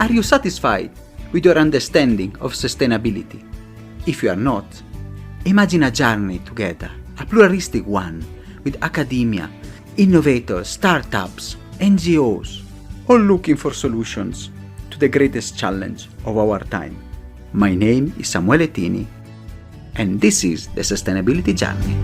Are you satisfied with your understanding of sustainability? If you are not, imagine a journey together, a pluralistic one, with academia, innovators, startups, NGOs, all looking for solutions to the greatest challenge of our time. My name is Samuele Tini, and this is the Sustainability Journey.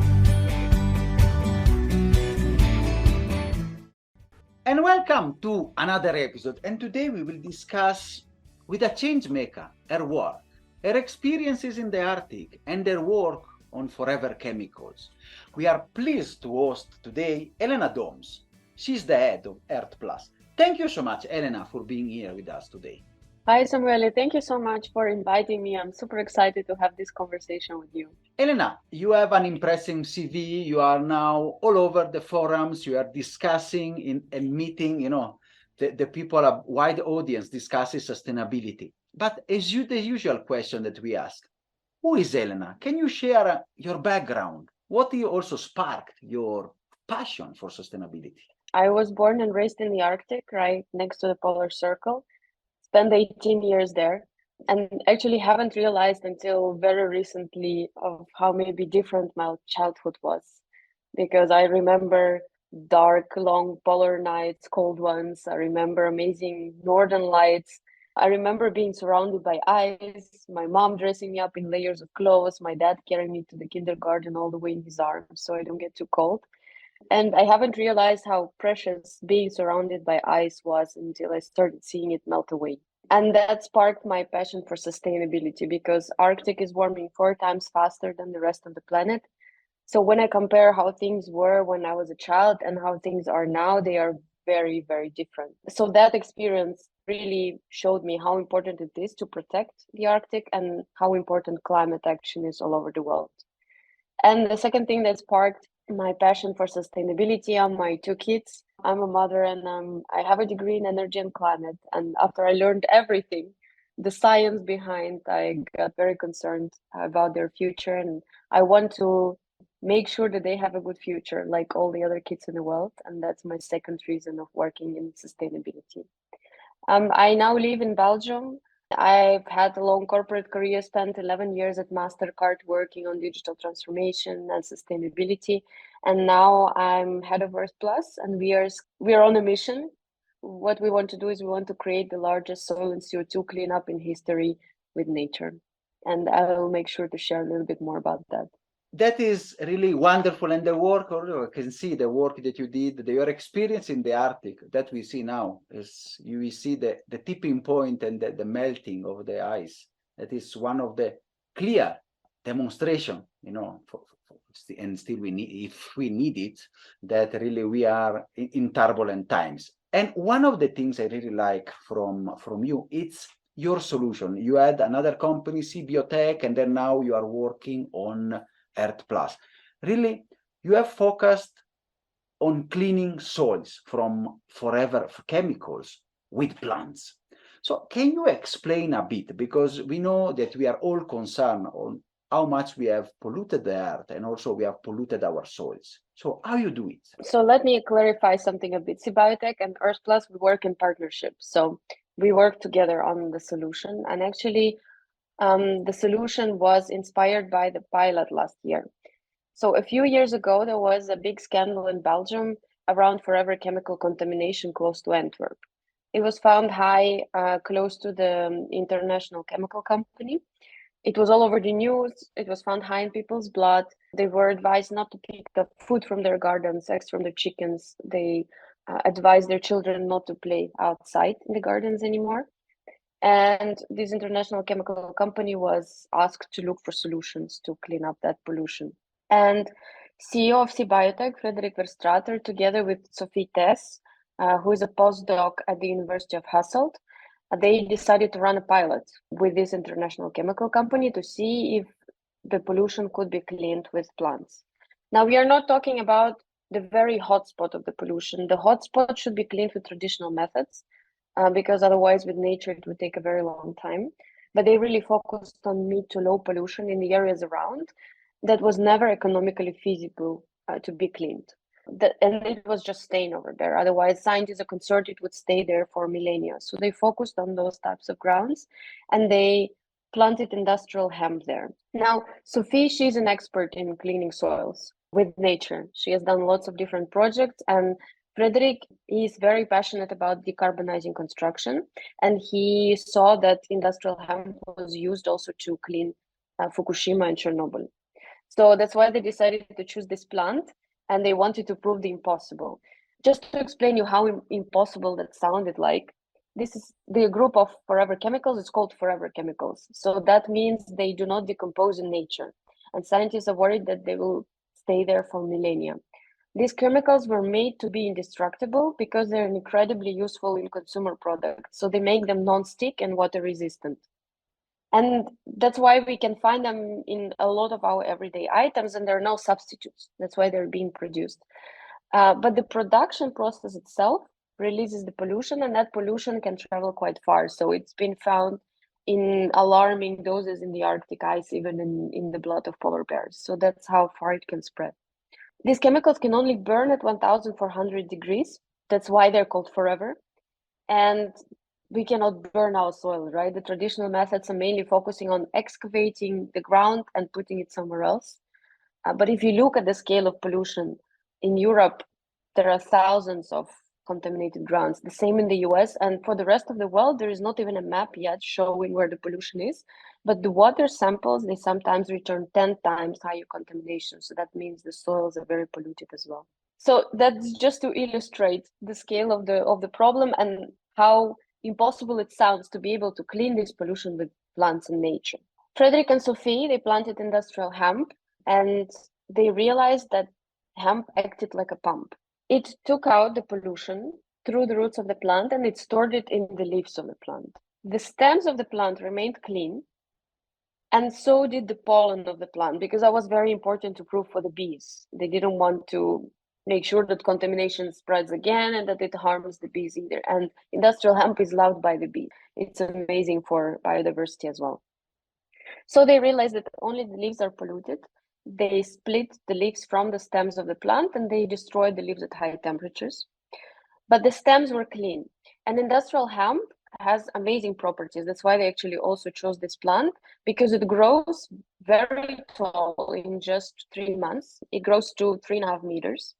And welcome to another episode. And today we will discuss with a change maker her work, her experiences in the Arctic, and their work on forever chemicals. We are pleased to host today Elena Doms. She's the head of Earth Plus. Thank you so much, Elena, for being here with us today. Hi, Samuele. Thank you so much for inviting me. I'm super excited to have this conversation with you. Elena, you have an impressive CV. You are now all over the forums. You are discussing in a meeting, the people, a wide audience discusses sustainability. But the usual question that we ask, who is Elena? Can you share your background? What also sparked your passion for sustainability? I was born and raised in the Arctic, right next to the polar circle. Spent 18 years there, and actually haven't realized until very recently of how maybe different my childhood was. Because I remember dark, long polar nights, cold ones. I remember amazing northern lights. I remember being surrounded by ice, my mom dressing me up in layers of clothes, my dad carrying me to the kindergarten all the way in his arms so I don't get too cold. And I haven't realized how precious being surrounded by ice was until I started seeing it melt away. And that sparked my passion for sustainability because Arctic is warming 4 times faster than the rest of the planet. So when I compare how things were when I was a child and how things are now, they are very, very different. So that experience really showed me how important it is to protect the Arctic and how important climate action is all over the world. And the second thing that sparked my passion for sustainability are my 2 kids. I'm a mother and I have a degree in energy and climate. And after I learned everything, the science behind, I got very concerned about their future. And I want to make sure that they have a good future like all the other kids in the world. And that's my second reason of working in sustainability. I now live in Belgium. I've had a long corporate career, spent 11 years at MasterCard working on digital transformation and sustainability. And now I'm head of Earth Plus, and we are on a mission. What we want to do is we want to create the largest soil and CO2 cleanup in history with nature. And I will make sure to share a little bit more about that. That is really wonderful. And the work, I can see the work that you did, your experience in the Arctic that we see now is you see the tipping point and the melting of the ice. That is one of the clear demonstration, and still we need, if we need it, that really we are in turbulent times. And one of the things I really like from you, it's your solution. You had another company, Biotech, and then now you are working on Earth Plus. Really, you have focused on cleaning soils from forever chemicals with plants. So can you explain a bit? Because we know that we are all concerned on how much we have polluted the earth and also we have polluted our soils. So how you do it? So let me clarify something a bit. Biotech and Earth Plus, we work in partnership. So we work together on the solution. And actually, the solution was inspired by the pilot last year. So a few years ago, there was a big scandal in Belgium around forever chemical contamination close to Antwerp. It was found high, close to the international chemical company. It was all over the news. It was found high in people's blood. They were advised not to pick the food from their gardens, eggs from their chickens. They advised their children not to play outside in the gardens anymore. And this international chemical company was asked to look for solutions to clean up that pollution. And CEO of Biotech, Frederik Verstrater, together with Sophie Tess, who is a postdoc at the University of Hasselt, they decided to run a pilot with this international chemical company to see if the pollution could be cleaned with plants. Now, we are not talking about the very hot spot of the pollution. The hot spot should be cleaned with traditional methods, because otherwise with nature it would take a very long time. But they really focused on mid to low pollution in the areas around that was never economically feasible to be cleaned. And it was just staying over there. Otherwise, scientists are concerned it would stay there for millennia. So they focused on those types of grounds, and they planted industrial hemp there. Now, Sophie, she's an expert in cleaning soils with nature. She has done lots of different projects, and Frederick is very passionate about decarbonizing construction, and he saw that industrial hemp was used also to clean Fukushima and Chernobyl. So that's why they decided to choose this plant, and they wanted to prove the impossible. Just to explain you how impossible that sounded like, this is the group of forever chemicals. It's called forever chemicals. So that means they do not decompose in nature. And scientists are worried that they will stay there for millennia. These chemicals were made to be indestructible because they're incredibly useful in consumer products. So they make them non-stick and water resistant. And that's why we can find them in a lot of our everyday items, and there are no substitutes. That's why they're being produced. But the production process itself releases the pollution, and that pollution can travel quite far. So it's been found in alarming doses in the Arctic ice, even in the blood of polar bears. So that's how far it can spread. These chemicals can only burn at 1,400 degrees. That's why they're called forever. And we cannot burn our soil, right? The traditional methods are mainly focusing on excavating the ground and putting it somewhere else. But if you look at the scale of pollution in Europe, there are thousands of contaminated grounds. The same in the US, and for the rest of the world, there is not even a map yet showing where the pollution is. But the water samples, they sometimes return 10 times higher contamination. So that means the soils are very polluted as well. So that's just to illustrate the scale of the problem and how impossible it sounds to be able to clean this pollution with plants and nature. Frederick and Sophie, they planted industrial hemp, and they realized that hemp acted like a pump. It took out the pollution through the roots of the plant, and it stored it in the leaves of the plant. The stems of the plant remained clean, and so did the pollen of the plant, because that was very important to prove for the bees. They didn't want to make sure that contamination spreads again and that it harms the bees either. And industrial hemp is loved by the bees. It's amazing for biodiversity as well. So they realized that only the leaves are polluted. They split the leaves from the stems of the plant, and they destroyed the leaves at high temperatures. But the stems were clean. And industrial hemp has amazing properties. That's why they actually also chose this plant, because it grows very tall in just 3 months. It grows to 3.5 meters.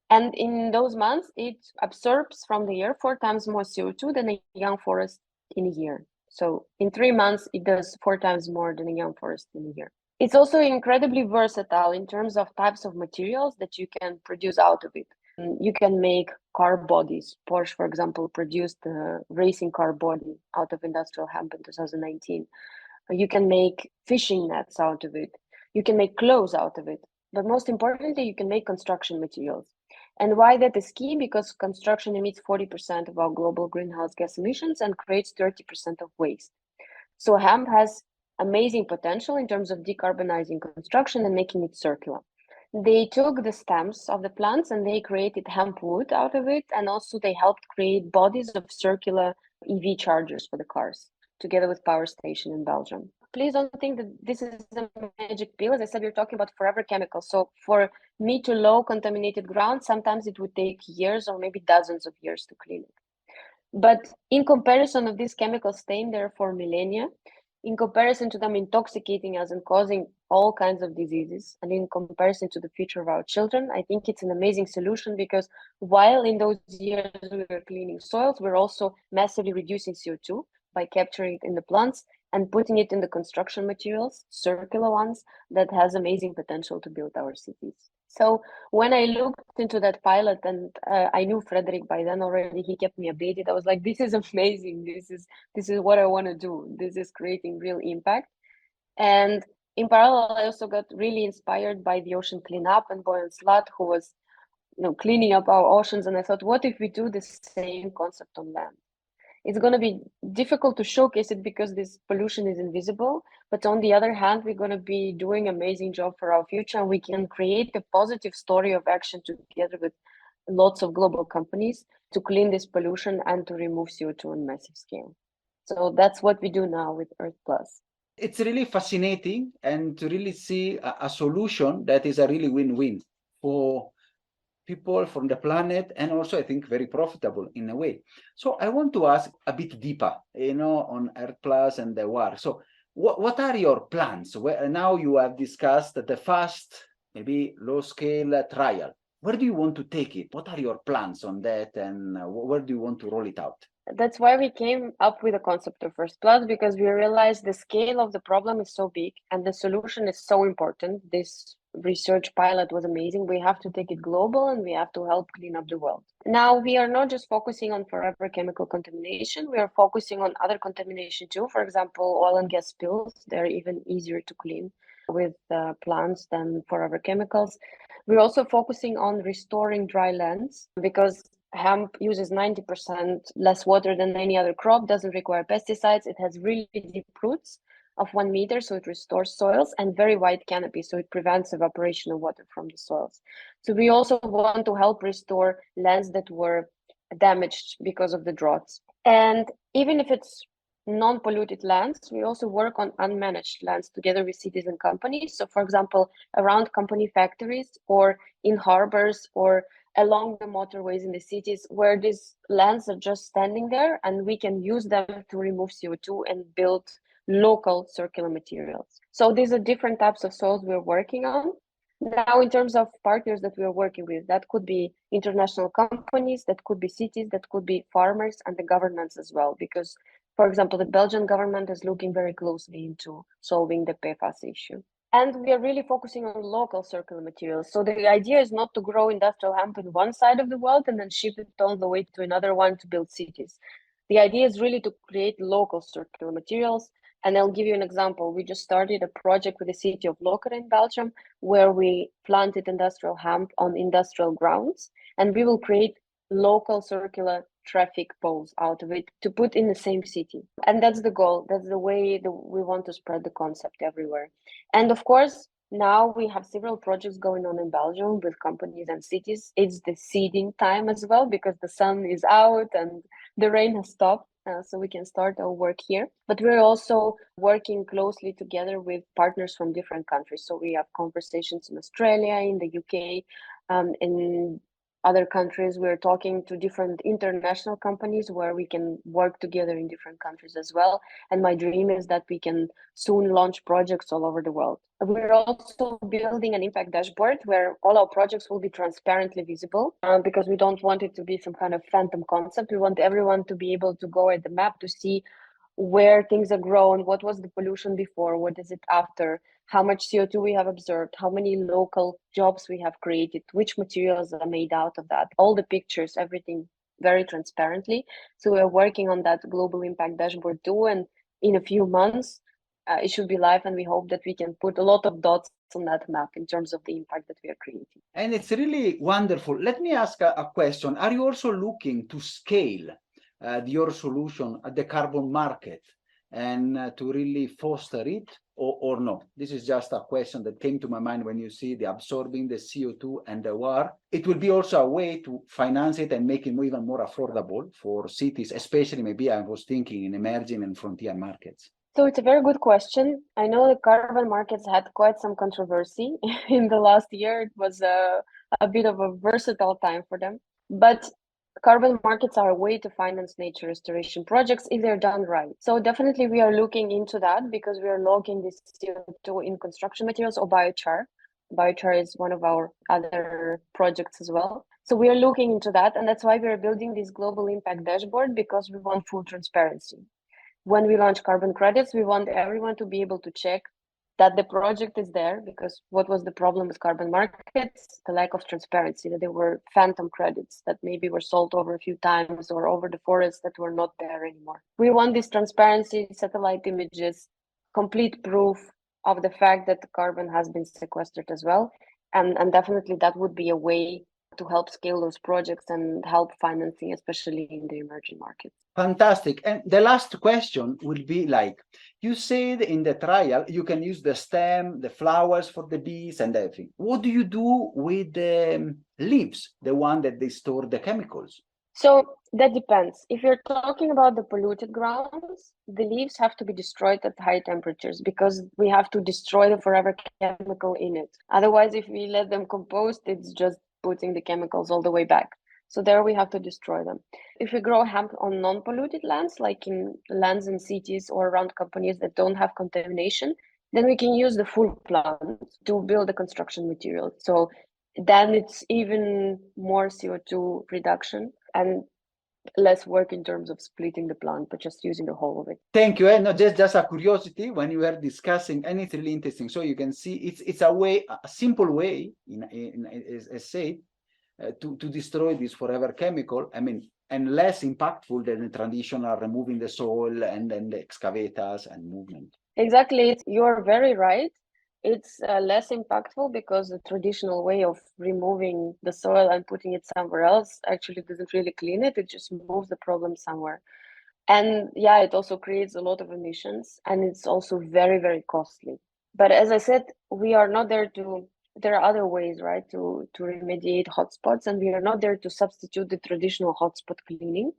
And in those months, it absorbs from the air 4 times more CO2 than a young forest in a year. So in 3 months, it does 4 times more than a young forest in a year. It's also incredibly versatile in terms of types of materials that you can produce out of it. You can make car bodies. Porsche, for example, produced the racing car body out of industrial hemp in 2019. You can make fishing nets out of it. You can make clothes out of it. But most importantly, you can make construction materials. And why that is key? Because construction emits 40% of our global greenhouse gas emissions and creates 30% of waste. So hemp has amazing potential in terms of decarbonizing construction and making it circular. They took the stems of the plants and they created hemp wood out of it, and also they helped create bodies of circular EV chargers for the cars, together with power station in Belgium. Please don't think that this is a magic pill. As I said, we're talking about forever chemicals. So for mid to low contaminated ground, sometimes it would take years or maybe dozens of years to clean it. But in comparison of these chemicals staying there for millennia, in comparison to them intoxicating us and causing all kinds of diseases, and in comparison to the future of our children, I think it's an amazing solution, because while in those years we were cleaning soils, we're also massively reducing CO2 by capturing it in the plants and putting it in the construction materials, circular ones, that has amazing potential to build our cities. So when I looked into that pilot, and I knew Frederick by then already, he kept me updated. I was like, this is amazing. This is what I want to do. This is creating real impact. And in parallel, I also got really inspired by the ocean cleanup and Boyan Slat, who was, cleaning up our oceans. And I thought, what if we do the same concept on land? It's going to be difficult to showcase it because this pollution is invisible. But on the other hand, we're going to be doing an amazing job for our future, and we can create a positive story of action together with lots of global companies to clean this pollution and to remove CO2 on massive scale. So that's what we do now with Earth Plus. It's really fascinating, and to really see a solution that is a really win-win for people, from the planet, and also I think very profitable in a way. So I want to ask a bit deeper, on Earth Plus and the war. So what are your plans? Now you have discussed the fast, maybe low scale trial. Where do you want to take it? What are your plans on that, and where do you want to roll it out? That's why we came up with the concept of First Plus, because we realized the scale of the problem is so big and the solution is so important. This research pilot was amazing. We have to take it global and we have to help clean up the world. Now, we are not just focusing on forever chemical contamination, we are focusing on other contamination too. For example, oil and gas spills, they're even easier to clean with plants than forever chemicals. We're also focusing on restoring dry lands because hemp uses 90% less water than any other crop, doesn't require pesticides. It has really deep roots of 1 meter, so it restores soils, and very wide canopy, so it prevents evaporation of water from the soils. So we also want to help restore lands that were damaged because of the droughts. And even if it's non-polluted lands, we also work on unmanaged lands together with cities and companies. So for example, around company factories or in harbors or along the motorways in the cities where these lands are just standing there and we can use them to remove CO2 and build local circular materials. So these are different types of soils we're working on. Now, in terms of partners that we are working with, that could be international companies, that could be cities, that could be farmers and the governments as well. Because, for example, the Belgian government is looking very closely into solving the PFAS issue. And we are really focusing on local circular materials. So the idea is not to grow industrial hemp in one side of the world and then ship it all the way to another one to build cities. The idea is really to create local circular materials. And I'll give you an example. We just started a project with the city of Lokeren in Belgium, where we planted industrial hemp on industrial grounds, and we will create local circular traffic poles out of it to put in the same city. And that's the goal. That's the way we want to spread the concept everywhere. And of course, now we have several projects going on in Belgium with companies and cities. It's the seeding time as well because the sun is out and the rain has stopped. So we can start our work here. But we're also working closely together with partners from different countries. So we have conversations in Australia, in the UK, in other countries. We're talking to different international companies where we can work together in different countries as well. And my dream is that we can soon launch projects all over the world. We're also building an impact dashboard where all our projects will be transparently visible because we don't want it to be some kind of phantom concept. We want everyone to be able to go at the map to see where things are grown, what was the pollution before, what is it after, how much CO2 we have observed, how many local jobs we have created, which materials are made out of that, all the pictures, everything very transparently. So we're working on that global impact dashboard too, and in a few months, it should be live, and we hope that we can put a lot of dots on that map in terms of the impact that we are creating. And it's really wonderful. Let me ask a question. Are you also looking to scale your solution at the carbon market and to really foster it, or no? This is just a question that came to my mind when you see the absorbing the CO2 and the war. It will be also a way to finance it and make it even more affordable for cities, especially maybe I was thinking in emerging and frontier markets. So it's a very good question. I know the carbon markets had quite some controversy in the last year. It was a bit of a versatile time for them. But carbon markets are a way to finance nature restoration projects if they're done right. So definitely we are looking into that because we are logging this CO2 in construction materials or biochar. Biochar is one of our other projects as well. So we are looking into that, and that's why we are building this global impact dashboard, because we want full transparency. When we launch carbon credits, we want everyone to be able to check that the project is there, because what was the problem with carbon markets? The lack of transparency, that there were phantom credits that maybe were sold over a few times or over the forests that were not there anymore. We want this transparency, satellite images, complete proof of the fact that the carbon has been sequestered as well. And definitely that would be a way to help scale those projects and help financing, especially in the emerging markets. Fantastic. And the last question will be like, you said in the trial, you can use the stem, the flowers for the bees and everything. What do you do with the leaves, the one that they store the chemicals? So that depends. If you're talking about the polluted grounds, the leaves have to be destroyed at high temperatures because we have to destroy the forever chemical in it. Otherwise, if we let them compost, it's just putting the chemicals all the way back. So there we have to destroy them. If we grow hemp on non-polluted lands, like in lands in cities or around companies that don't have contamination, then we can use the full plant to build the construction material. So then it's even more CO2 reduction and less work in terms of splitting the plant, but just using the whole of it. Thank you. And no, just a curiosity when you were discussing, and it's really interesting. So you can see it's a way, a simple way, as said, to destroy this forever chemical. I mean, and less impactful than the traditional removing the soil and then the excavators and movement. Exactly. You're very right. It's less impactful because the traditional way of removing the soil and putting it somewhere else actually doesn't really clean it. It just moves the problem somewhere. And yeah, it also creates a lot of emissions and it's also very, very costly. But as I said, we are not there to, there are other ways, right, to remediate hotspots, and we are not there to substitute the traditional hotspot cleaning.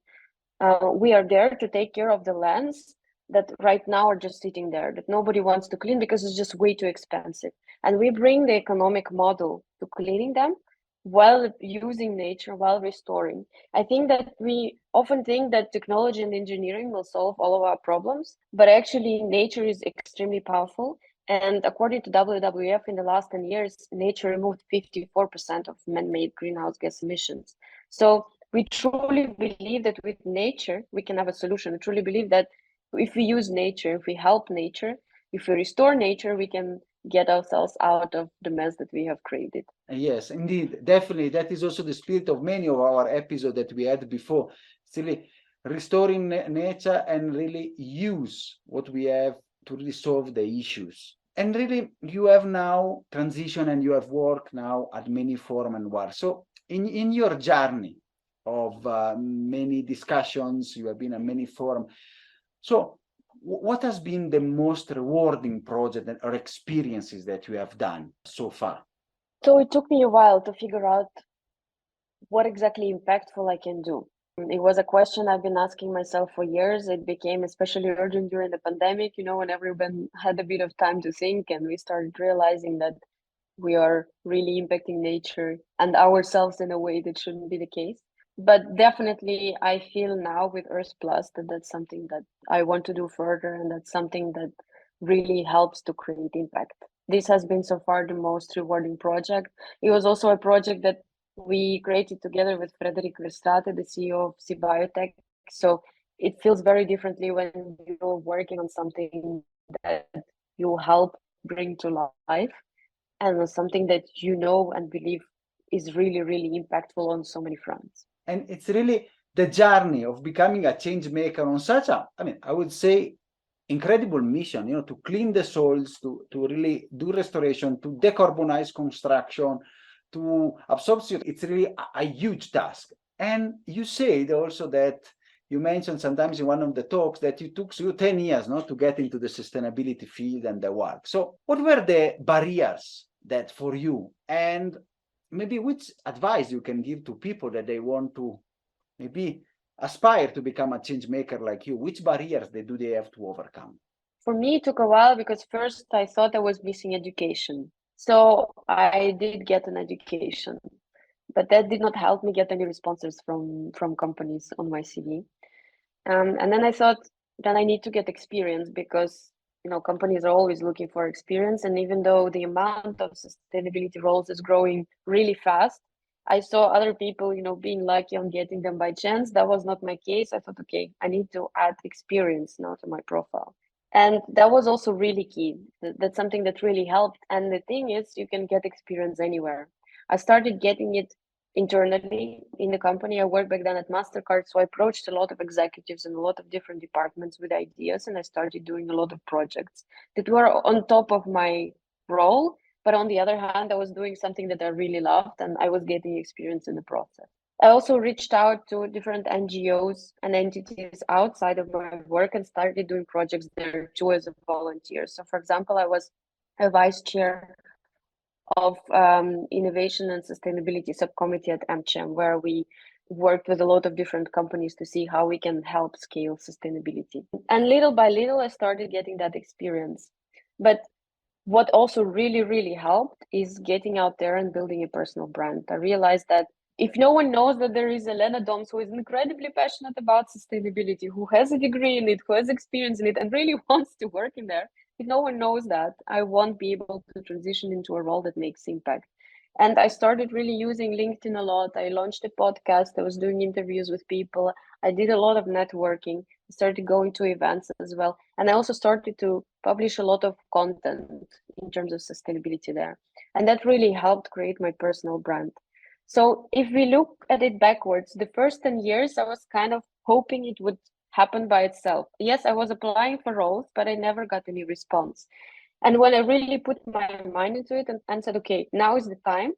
We are there to take care of the lands that right now are just sitting there that nobody wants to clean because it's just way too expensive. And we bring the economic model to cleaning them while using nature, while restoring. I think that we often think that technology and engineering will solve all of our problems, but actually nature is extremely powerful. And according to WWF, in the last 10 years, nature removed 54% of man-made greenhouse gas emissions. So we truly believe that with nature, we can have a solution. We truly believe that if we use nature, if we help nature, if we restore nature, we can get ourselves out of the mess that we have created. Yes, indeed, definitely. That is also the spirit of many of our episodes that we had before. It's really restoring nature and really use what we have to really solve the issues. And really, you have now transition and you have worked now at many forums and work. So in your journey of many discussions, you have been at many forums. So what has been the most rewarding project or experiences that you have done so far? So it took me a while to figure out what exactly impactful I can do. It was a question I've been asking myself for years. It became especially urgent during the pandemic, when everyone had a bit of time to think, and we started realizing that we are really impacting nature and ourselves in a way that shouldn't be the case. But definitely, I feel now with Earth Plus that that's something that I want to do further, and that's something that really helps to create impact. This has been so far the most rewarding project. It was also a project that we created together with Frederick Verstraete, the CEO of C Biotech. So it feels very differently when you're working on something that you help bring to life and something that you know and believe is really, really impactful on so many fronts. And it's really the journey of becoming a change maker on such a, I would say, incredible mission, to clean the soils, to really do restoration, to decarbonize construction, to absorb CO2. It's really a huge task. And you said also that you mentioned sometimes in one of the talks that it took you 10 years to get into the sustainability field and the work. So what were the barriers that for you, and maybe which advice you can give to people that they want to maybe aspire to become a change maker like you? Which barriers do they have to overcome? For me, it took a while because first I thought I was missing education. So I did get an education, but that did not help me get any responses from companies on my CV. And then I thought, then I need to get experience because companies are always looking for experience. And even though the amount of sustainability roles is growing really fast, I saw other people, being lucky on getting them by chance. That was not my case. I thought, okay, I need to add experience now to my profile. And that was also really key. That's something that really helped. And the thing is, you can get experience anywhere. I started getting it internally in the company. I worked back then at MasterCard, so I approached a lot of executives in a lot of different departments with ideas, and I started doing a lot of projects that were on top of my role. But on the other hand, I was doing something that I really loved, and I was getting experience in the process. I also reached out to different NGOs and entities outside of my work and started doing projects there too as a volunteer. So, for example, I was a vice chair of innovation and sustainability subcommittee at AmCham, where we worked with a lot of different companies to see how we can help scale sustainability. And little by little, I started getting that experience. But what also really, really helped is getting out there and building a personal brand. I realized that if no one knows that there is Elena Doms who is incredibly passionate about sustainability, who has a degree in it, who has experience in it, and really wants to work in there, if no one knows that, I won't be able to transition into a role that makes impact. And I started really using LinkedIn a lot. I launched a podcast. I was doing interviews with people. I did a lot of networking. I started going to events as well. And I also started to publish a lot of content in terms of sustainability there. And that really helped create my personal brand. So if we look at it backwards, the first 10 years, I was kind of hoping it would happen by itself. Yes, I was applying for roles, but I never got any response. And when I really put my mind into it and said, okay, now is the time.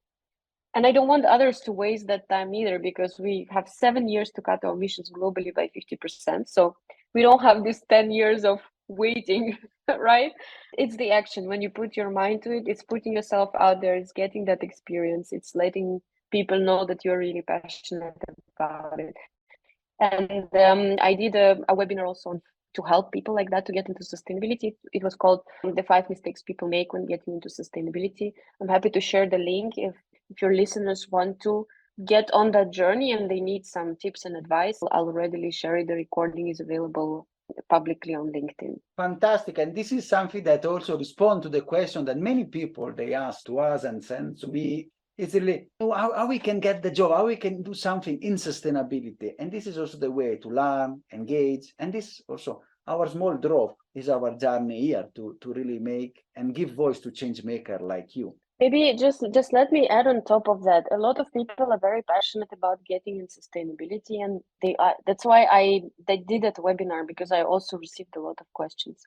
And I don't want others to waste that time either, because we have 7 years to cut our emissions globally by 50%. So we don't have this 10 years of waiting, right? It's the action. When you put your mind to it, it's putting yourself out there, it's getting that experience, it's letting people know that you're really passionate about it. And I did a webinar also to help people like that to get into sustainability. It was called The 5 Mistakes People Make When Getting into Sustainability. I'm happy to share the link if your listeners want to get on that journey and they need some tips and advice. I'll readily share it. The recording is available publicly on LinkedIn. Fantastic. And this is something that also responds to the question that many people, they ask to us and send to me. It's really how we can get the job, how we can do something in sustainability. And this is also the way to learn, engage. And this also, our small drop is our journey here to really make and give voice to change maker like you. Maybe just let me add on top of that. A lot of people are very passionate about getting in sustainability, and that's why they did that webinar, because I also received a lot of questions.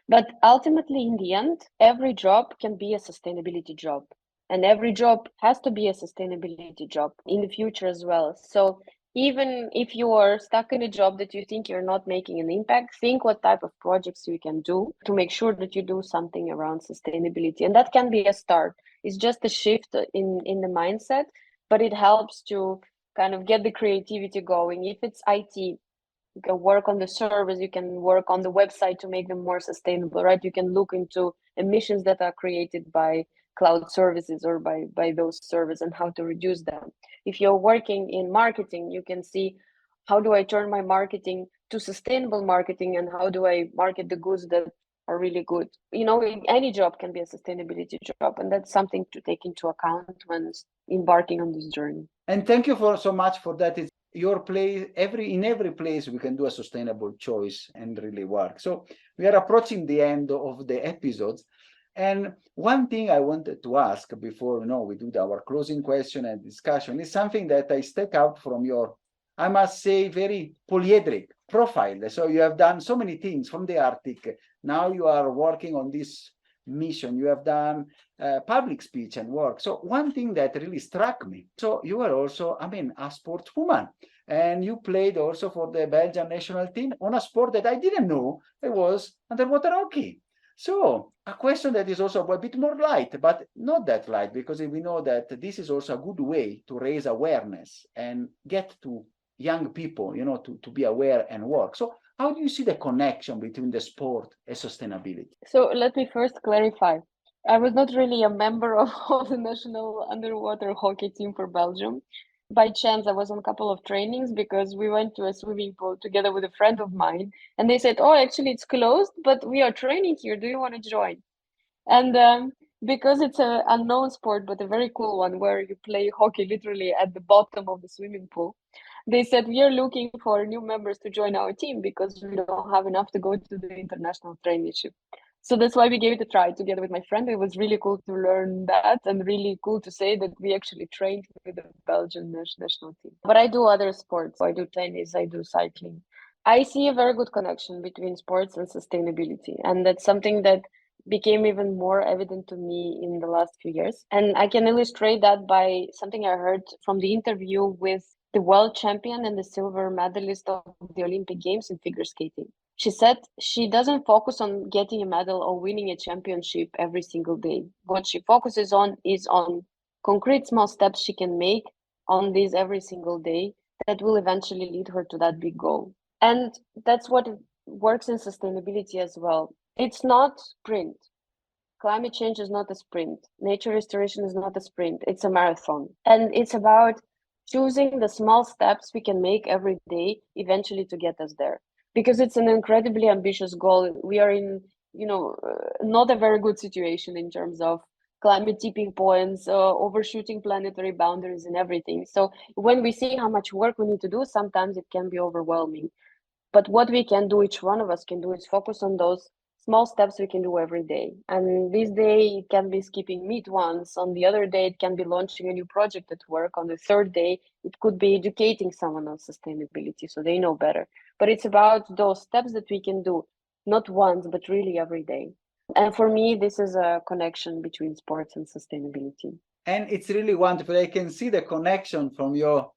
But ultimately, in the end, every job can be a sustainability job. And every job has to be a sustainability job in the future as well. So even if you are stuck in a job that you think you're not making an impact, think what type of projects you can do to make sure that you do something around sustainability. And that can be a start. It's just a shift in the mindset, but it helps to kind of get the creativity going. If it's IT, you can work on the service, you can work on the website to make them more sustainable, right? You can look into emissions that are created by cloud services or by those services and how to reduce them. If you're working in marketing, you can see, how do I turn my marketing to sustainable marketing, and how do I market the goods that are really good? You know, any job can be a sustainability job, and that's something to take into account when embarking on this journey. And thank you for so much for that. It's your place, in every place we can do a sustainable choice and really work. So we are approaching the end of the episodes. And one thing I wanted to ask before we do our closing question and discussion is something that I stake out from your, I must say, very polyhedric profile. So you have done so many things from the Arctic. Now you are working on this mission. You have done public speech and work. So one thing that really struck me, so you were also, a sportswoman. And you played also for the Belgian national team on a sport that I didn't know it was underwater hockey. So a question that is also a bit more light, but not that light, because we know that this is also a good way to raise awareness and get to young people, to be aware and work. So how do you see the connection between the sport and sustainability? So let me first clarify. I was not really a member of the national underwater hockey team for Belgium. By chance, I was on a couple of trainings because we went to a swimming pool together with a friend of mine, and they said, "Oh, actually, it's closed, but we are training here. Do you want to join?" And because it's a unknown sport, but a very cool one, where you play hockey literally at the bottom of the swimming pool, they said, we are looking for new members to join our team because we don't have enough to go to the international traineeship. So that's why we gave it a try together with my friend. It was really cool to learn that, and really cool to say that we actually trained with the Belgian national team. But I do other sports. I do tennis, I do cycling. I see a very good connection between sports and sustainability. And that's something that became even more evident to me in the last few years. And I can illustrate that by something I heard from the interview with the world champion and the silver medalist of the Olympic Games in figure skating. She said she doesn't focus on getting a medal or winning a championship every single day. What she focuses on is on concrete small steps she can make on this every single day that will eventually lead her to that big goal. And that's what works in sustainability as well. It's not sprint. climate change is not a sprint. Nature restoration is not a sprint. It's a marathon. And it's about choosing the small steps we can make every day eventually to get us there. Because it's an incredibly ambitious goal. We are in, not a very good situation in terms of climate tipping points, overshooting planetary boundaries and everything. So when we see how much work we need to do, sometimes it can be overwhelming. But what we can do, each one of us can do, is focus on those small steps we can do every day. And this day it can be skipping meat once. On the other day, it can be launching a new project at work. On the third day, it could be educating someone on sustainability so they know better. But it's about those steps that we can do, not once, but really every day. And for me, this is a connection between sports and sustainability. And it's really wonderful. I can see the connection from your,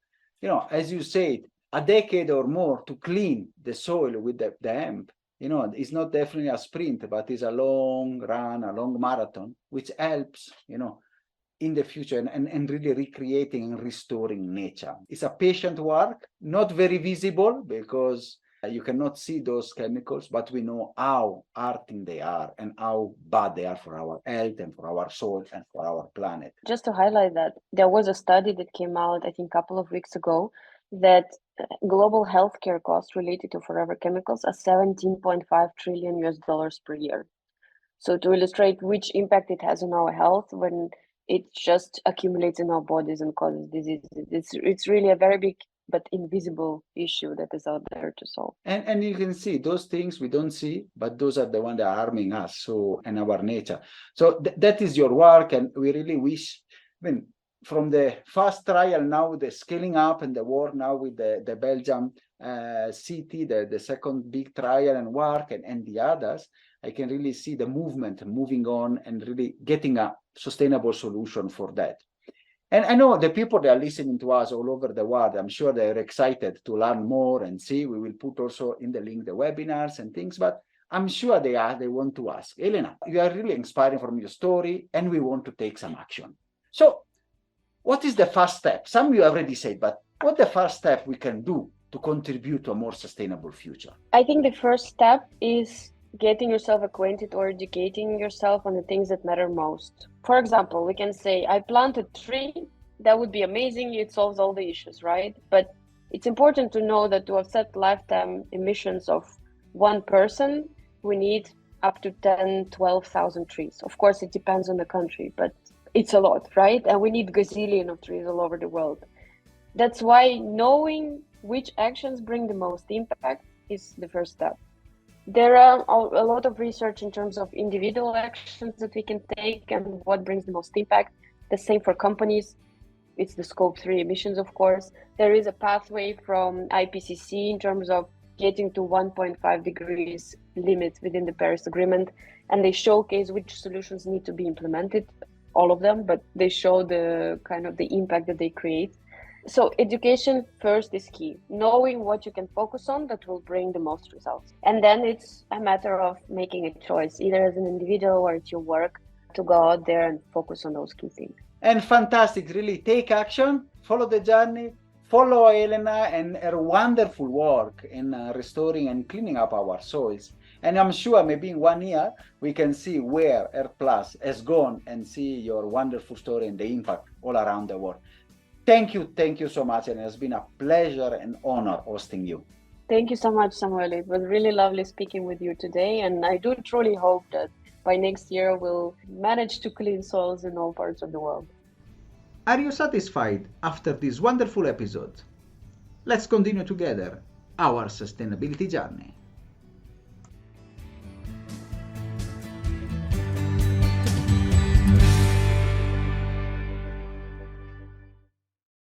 as you said, a decade or more to clean the soil with the hemp. It's not definitely a sprint, but it's a long run, a long marathon, which helps, in the future and really recreating and restoring nature. It's a patient work, not very visible because you cannot see those chemicals, but we know how hurting they are and how bad they are for our health and for our soil and for our planet. Just to highlight that, there was a study that came out, I think, a couple of weeks ago, that global healthcare costs related to forever chemicals are $17.5 trillion per year. So to illustrate which impact it has on our health when it just accumulates in our bodies and causes diseases, it's really a very big but invisible issue that is out there to solve. And you can see those things we don't see, but those are the ones that are harming us, so, and our nature. So that is your work, and we really wish, from the first trial now, the scaling up and the work now with the Belgium city, the second big trial and work, and the others, I can really see the movement moving on and really getting a sustainable solution for that. And I know the people that are listening to us all over the world, I'm sure they're excited to learn more and see. We will put also in the link the webinars and things, but I'm sure they want to ask, Elena, you are really inspiring from your story and we want to take some action. So what is the first step? Some you already said, but what the first step we can do to contribute to a more sustainable future? I think the first step is getting yourself acquainted or educating yourself on the things that matter most. For example, we can say, I plant a tree. That would be amazing. It solves all the issues, right? But it's important to know that to offset lifetime emissions of one person, we need up to 10, 12,000 trees. Of course, it depends on the country, but it's a lot, right? And we need gazillion of trees all over the world. That's why knowing which actions bring the most impact is the first step. There are a lot of research in terms of individual actions that we can take and what brings the most impact. The same for companies. It's the scope 3 emissions, of course. There is a pathway from IPCC in terms of getting to 1.5 degrees limit within the Paris Agreement. And they showcase which solutions need to be implemented, all of them, but they show the kind of the impact that they create. So education first is key, knowing what you can focus on that will bring the most results. And then it's a matter of making a choice, either as an individual or at your work, to go out there and focus on those key things. And fantastic, really take action, follow the journey, follow Elena and her wonderful work in restoring and cleaning up our soils. And I'm sure maybe in 1 year, we can see where Earth Plus has gone and see your wonderful story and the impact all around the world. Thank you so much, and it has been a pleasure and honor hosting you. Thank you so much, Samuel. It was really lovely speaking with you today, and I do truly hope that by next year we'll manage to clean soils in all parts of the world. Are you satisfied after this wonderful episode? Let's continue together our sustainability journey.